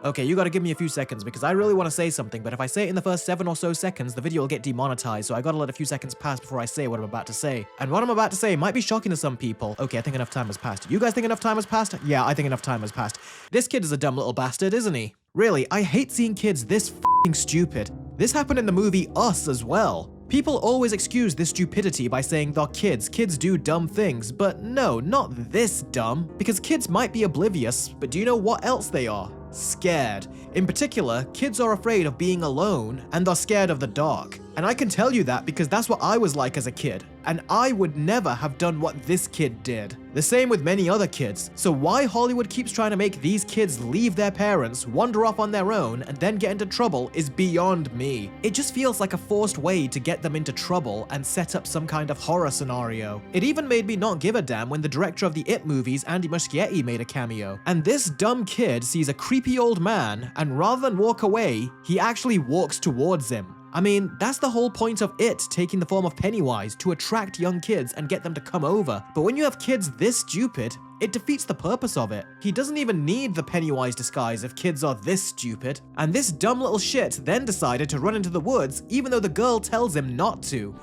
Okay, you gotta give me a few seconds because I really want to say something, but if I say it in the first 7 or so seconds, the video will get demonetized, so I gotta let a few seconds pass before I say what I'm about to say. And what I'm about to say might be shocking to some people. Okay, I think enough time has passed. You guys think enough time has passed? Yeah, I think enough time has passed. This kid is a dumb little bastard, isn't he? Really, I hate seeing kids this f***ing stupid. This happened in the movie Us as well. People always excuse this stupidity by saying they're kids do dumb things, but no, not this dumb. Because kids might be oblivious, but do you know what else they are? Scared. In particular, kids are afraid of being alone and they're scared of the dark. And I can tell you that because that's what I was like as a kid. And I would never have done what this kid did. The same with many other kids. So why Hollywood keeps trying to make these kids leave their parents, wander off on their own, and then get into trouble is beyond me. It just feels like a forced way to get them into trouble and set up some kind of horror scenario. It even made me not give a damn when the director of the It movies, Andy Muschietti, made a cameo. And this dumb kid sees a creepy old man, and rather than walk away, he actually walks towards him. I mean, that's the whole point of It taking the form of Pennywise, to attract young kids and get them to come over. But when you have kids this stupid, it defeats the purpose of it. He doesn't even need the Pennywise disguise if kids are this stupid. And this dumb little shit then decided to run into the woods even though the girl tells him not to.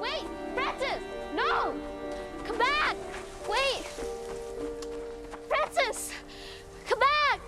Wait, Francis! No! Come back! Wait! Francis! Come back!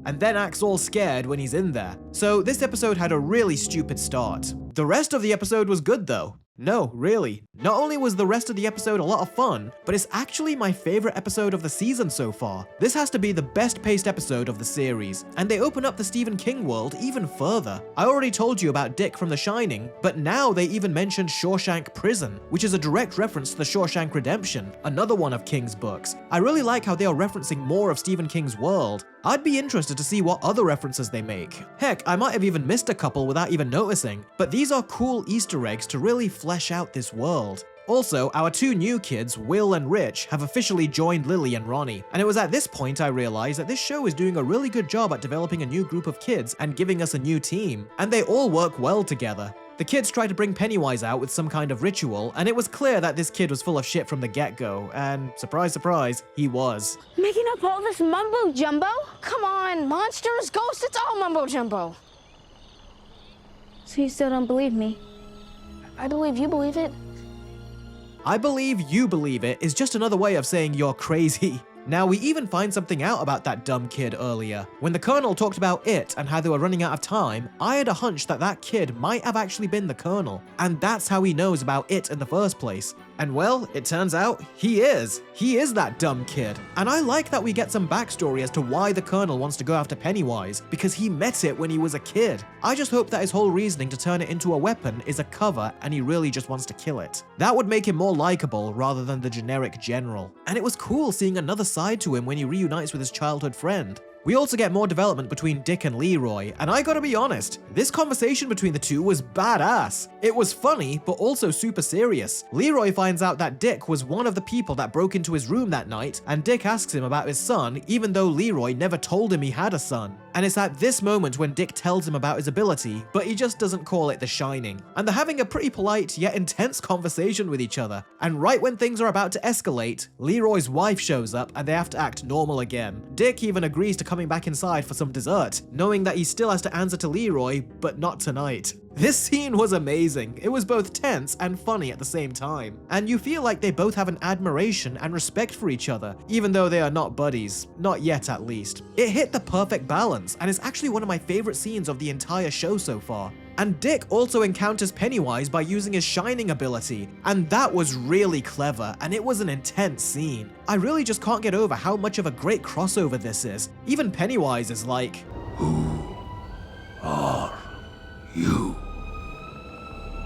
And then acts all scared when he's in there. So this episode had a really stupid start. The rest of the episode was good though. No, really. Not only was the rest of the episode a lot of fun, but it's actually my favorite episode of the season so far. This has to be the best paced episode of the series, and they open up the Stephen King world even further. I already told you about Dick from The Shining, but now they even mentioned Shawshank Prison, which is a direct reference to The Shawshank Redemption, another one of King's books. I really like how they are referencing more of Stephen King's world. I'd be interested to see what other references they make. Heck, I might have even missed a couple without even noticing, but these are cool Easter eggs to really flesh out this world. Also, our two new kids, Will and Rich, have officially joined Lily and Ronnie, and it was at this point I realized that this show is doing a really good job at developing a new group of kids and giving us a new team, and they all work well together. The kids tried to bring Pennywise out with some kind of ritual, and it was clear that this kid was full of shit from the get-go, and surprise, surprise, he was. Making up all this mumbo-jumbo? Come on, monsters, ghosts, it's all mumbo-jumbo. So you still don't believe me? I believe you believe it. I believe you believe it is just another way of saying you're crazy. Now, we even find something out about that dumb kid earlier. When the Colonel talked about It and how they were running out of time, I had a hunch that that kid might have actually been the Colonel, and that's how he knows about It in the first place. And well, it turns out he is. He is that dumb kid. And I like that we get some backstory as to why the Colonel wants to go after Pennywise, because he met it when he was a kid. I just hope that his whole reasoning to turn it into a weapon is a cover and he really just wants to kill it. That would make him more likable rather than the generic general. And it was cool seeing another side to him when he reunites with his childhood friend. We also get more development between Dick and Leroy, and I gotta be honest, this conversation between the two was badass. It was funny, but also super serious. Leroy finds out that Dick was one of the people that broke into his room that night, and Dick asks him about his son, even though Leroy never told him he had a son. And it's at this moment when Dick tells him about his ability, but he just doesn't call it the Shining. And they're having a pretty polite yet intense conversation with each other. And right when things are about to escalate, Leroy's wife shows up and they have to act normal again. Dick even agrees to coming back inside for some dessert, knowing that he still has to answer to Leroy, but not tonight. This scene was amazing. It was both tense and funny at the same time. And you feel like they both have an admiration and respect for each other, even though they are not buddies. Not yet, at least. It hit the perfect balance, and it's actually one of my favorite scenes of the entire show so far. And Dick also encounters Pennywise by using his Shining ability, and that was really clever, and it was an intense scene. I really just can't get over how much of a great crossover this is. Even Pennywise is like, "Who are you?"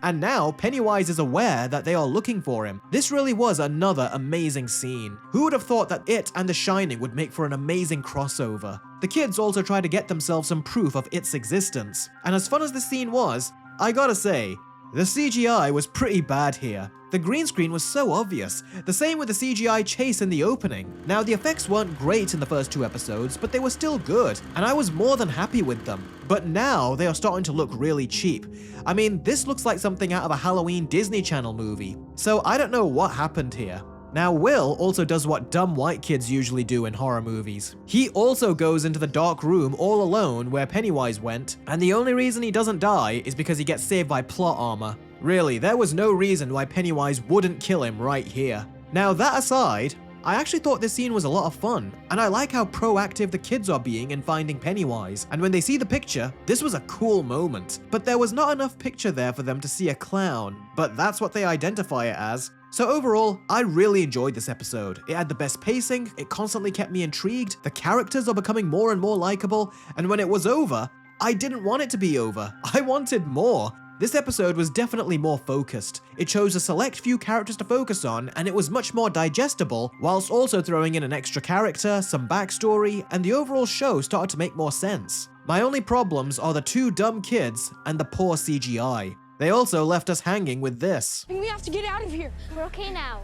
And now, Pennywise is aware that they are looking for him. This really was another amazing scene. Who would have thought that It and The Shining would make for an amazing crossover? The kids also try to get themselves some proof of It's existence. And as fun as the scene was, I gotta say, the CGI was pretty bad here. The green screen was so obvious. The same with the CGI chase in the opening. Now, the effects weren't great in the first two episodes, but they were still good, and I was more than happy with them. But now, they are starting to look really cheap. I mean, this looks like something out of a Halloween Disney Channel movie. So I don't know what happened here. Now, Will also does what dumb white kids usually do in horror movies. He also goes into the dark room all alone where Pennywise went, and the only reason he doesn't die is because he gets saved by plot armor. Really, there was no reason why Pennywise wouldn't kill him right here. Now, that aside, I actually thought this scene was a lot of fun, and I like how proactive the kids are being in finding Pennywise, and when they see the picture, this was a cool moment. But there was not enough picture there for them to see a clown, but that's what they identify it as. So overall, I really enjoyed this episode. It had the best pacing, it constantly kept me intrigued, the characters are becoming more and more likable, and when it was over, I didn't want it to be over. I wanted more. This episode was definitely more focused. It chose a select few characters to focus on, and it was much more digestible, whilst also throwing in an extra character, some backstory, and the overall show started to make more sense. My only problems are the two dumb kids and the poor CGI. They also left us hanging with this. We have to get out of here. We're okay now.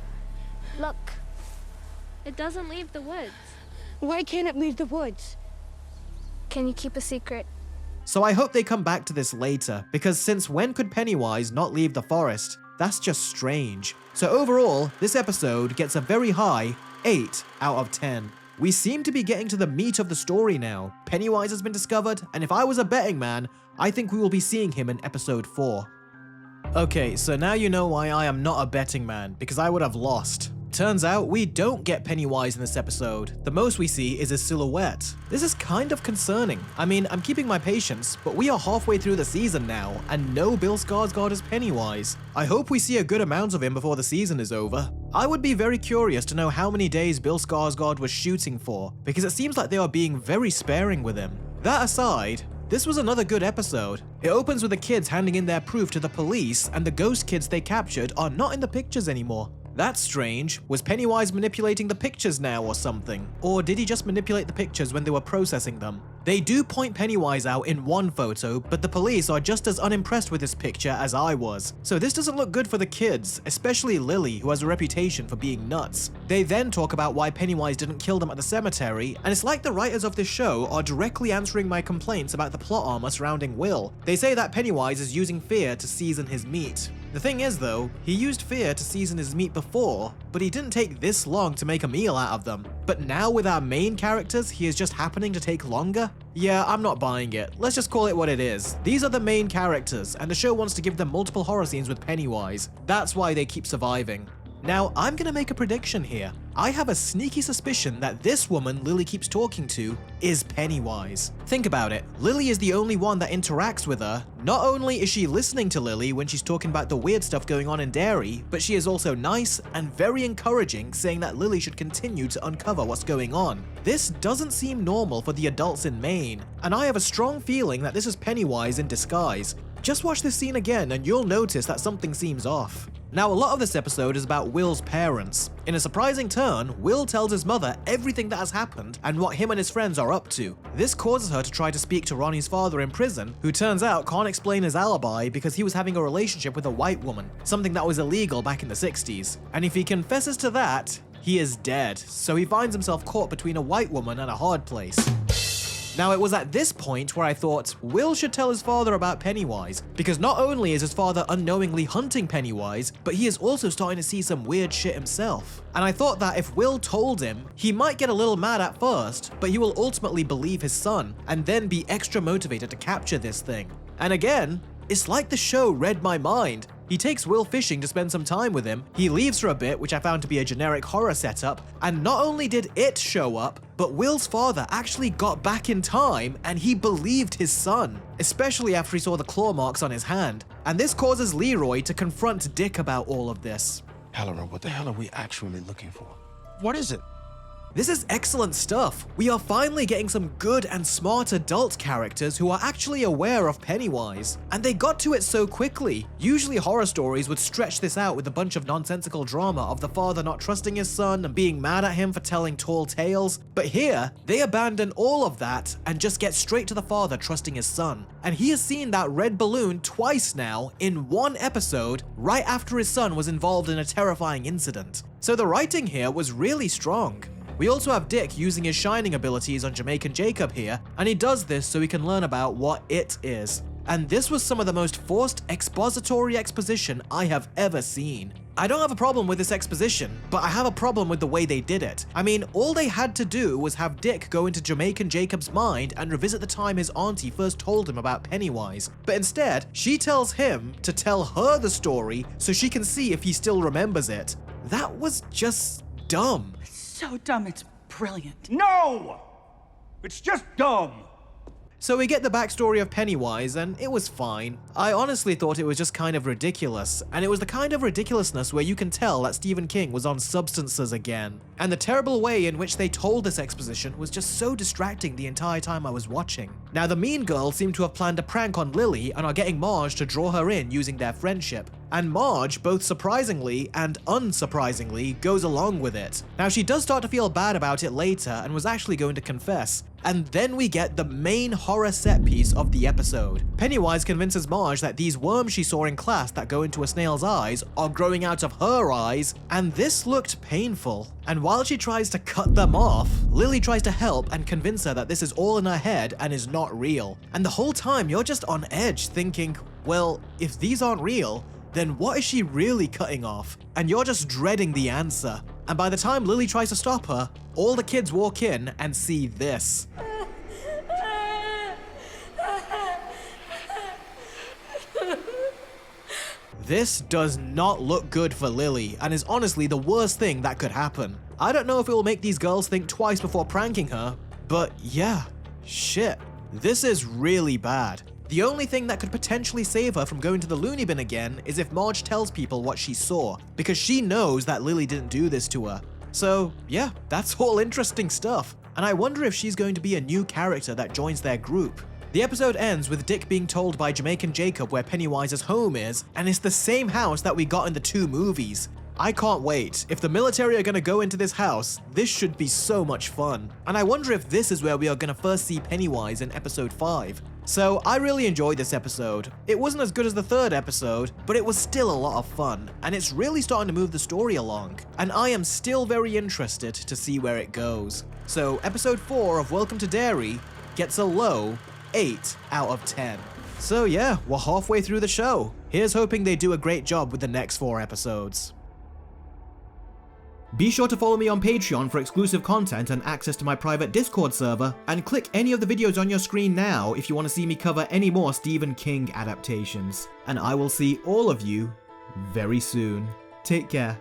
Look, it doesn't leave the woods. Why can't it leave the woods? Can you keep a secret? So I hope they come back to this later, because since when could Pennywise not leave the forest? That's just strange. So overall, this episode gets a very high 8 out of 10. We seem to be getting to the meat of the story now. Pennywise has been discovered, and if I was a betting man, I think we will be seeing him in episode 4. Okay, so now you know why I am not a betting man, because I would have lost. Turns out we don't get Pennywise in this episode. The most we see is his silhouette. This is kind of concerning. I mean, I'm keeping my patience, but we are halfway through the season now, and no Bill Skarsgård is Pennywise. I hope we see a good amount of him before the season is over. I would be very curious to know how many days Bill Skarsgård was shooting for, because it seems like they are being very sparing with him. That aside, this was another good episode. It opens with the kids handing in their proof to the police, and the ghost kids they captured are not in the pictures anymore. That's strange. Was Pennywise manipulating the pictures now or something? Or did he just manipulate the pictures when they were processing them? They do point Pennywise out in one photo, but the police are just as unimpressed with this picture as I was. So this doesn't look good for the kids, especially Lily, who has a reputation for being nuts. They then talk about why Pennywise didn't kill them at the cemetery, and it's like the writers of this show are directly answering my complaints about the plot armor surrounding Will. They say that Pennywise is using fear to season his meat. The thing is though, he used fear to season his meat before, but he didn't take this long to make a meal out of them. But now with our main characters, he is just happening to take longer? Yeah, I'm not buying it. Let's just call it what it is. These are the main characters, and the show wants to give them multiple horror scenes with Pennywise. That's why they keep surviving. Now, I'm gonna make a prediction here. I have a sneaky suspicion that this woman Lily keeps talking to is Pennywise. Think about it. Lily is the only one that interacts with her. Not only is she listening to Lily when she's talking about the weird stuff going on in Derry, but she is also nice and very encouraging, saying that Lily should continue to uncover what's going on. This doesn't seem normal for the adults in Maine, and I have a strong feeling that this is Pennywise in disguise. Just watch this scene again and you'll notice that something seems off. Now, a lot of this episode is about Will's parents. In a surprising turn, Will tells his mother everything that has happened and what him and his friends are up to. This causes her to try to speak to Ronnie's father in prison, who turns out can't explain his alibi because he was having a relationship with a white woman, something that was illegal back in the 60s. And if he confesses to that, he is dead, so he finds himself caught between a white woman and a hard place. Now, it was at this point where I thought Will should tell his father about Pennywise, because not only is his father unknowingly hunting Pennywise, but he is also starting to see some weird shit himself. And I thought that if Will told him, he might get a little mad at first, but he will ultimately believe his son, and then be extra motivated to capture this thing. And again, it's like the show read my mind. He takes Will fishing to spend some time with him, he leaves for a bit, which I found to be a generic horror setup, and not only did it show up, but Will's father actually got back in time and he believed his son, especially after he saw the claw marks on his hand. And this causes Leroy to confront Dick about all of this. Helena, what the hell are we actually looking for? What is it? This is excellent stuff. We are finally getting some good and smart adult characters who are actually aware of Pennywise. And they got to it so quickly. Usually horror stories would stretch this out with a bunch of nonsensical drama of the father not trusting his son and being mad at him for telling tall tales. But here, they abandon all of that and just get straight to the father trusting his son. And he has seen that red balloon twice now in one episode, right after his son was involved in a terrifying incident. So the writing here was really strong. We also have Dick using his shining abilities on Jamaican Jacob here, and he does this so he can learn about what it is. And this was some of the most forced expository exposition I have ever seen. I don't have a problem with this exposition, but I have a problem with the way they did it. I mean, all they had to do was have Dick go into Jamaican Jacob's mind and revisit the time his auntie first told him about Pennywise. But instead, she tells him to tell her the story so she can see if he still remembers it. That was just dumb. So dumb, it's brilliant. No! It's just dumb. So we get the backstory of Pennywise, and it was fine. I honestly thought it was just kind of ridiculous, and it was the kind of ridiculousness where you can tell that Stephen King was on substances again. And the terrible way in which they told this exposition was just so distracting the entire time I was watching. Now, the mean girls seem to have planned a prank on Lily and are getting Marge to draw her in using their friendship. And Marge, both surprisingly and unsurprisingly, goes along with it. Now, she does start to feel bad about it later and was actually going to confess. And then we get the main horror set piece of the episode. Pennywise convinces Marge that these worms she saw in class that go into a snail's eyes are growing out of her eyes, and this looked painful. And while she tries to cut them off, Lily tries to help and convince her that this is all in her head and is not real. And the whole time you're just on edge thinking, well, if these aren't real, then what is she really cutting off? And you're just dreading the answer. And by the time Lily tries to stop her, all the kids walk in and see this. This does not look good for Lily, and is honestly the worst thing that could happen. I don't know if it will make these girls think twice before pranking her, but yeah, shit. This is really bad. The only thing that could potentially save her from going to the loony bin again is if Marge tells people what she saw, because she knows that Lily didn't do this to her. So yeah, that's all interesting stuff, and I wonder if she's going to be a new character that joins their group. The episode ends with Dick being told by Jamaican Jacob where Pennywise's home is, and it's the same house that we got in the 2 movies. I can't wait. If the military are gonna go into this house, this should be so much fun. And I wonder if this is where we are gonna first see Pennywise in episode 5. So I really enjoyed this episode. It wasn't as good as the 3rd episode, but it was still a lot of fun, and it's really starting to move the story along. And I am still very interested to see where it goes. So episode 4 of Welcome to Derry gets a low 8 out of 10. So yeah, we're halfway through the show. Here's hoping they do a great job with the next 4 episodes. Be sure to follow me on Patreon for exclusive content and access to my private Discord server, and click any of the videos on your screen now if you want to see me cover any more Stephen King adaptations. And I will see all of you very soon. Take care.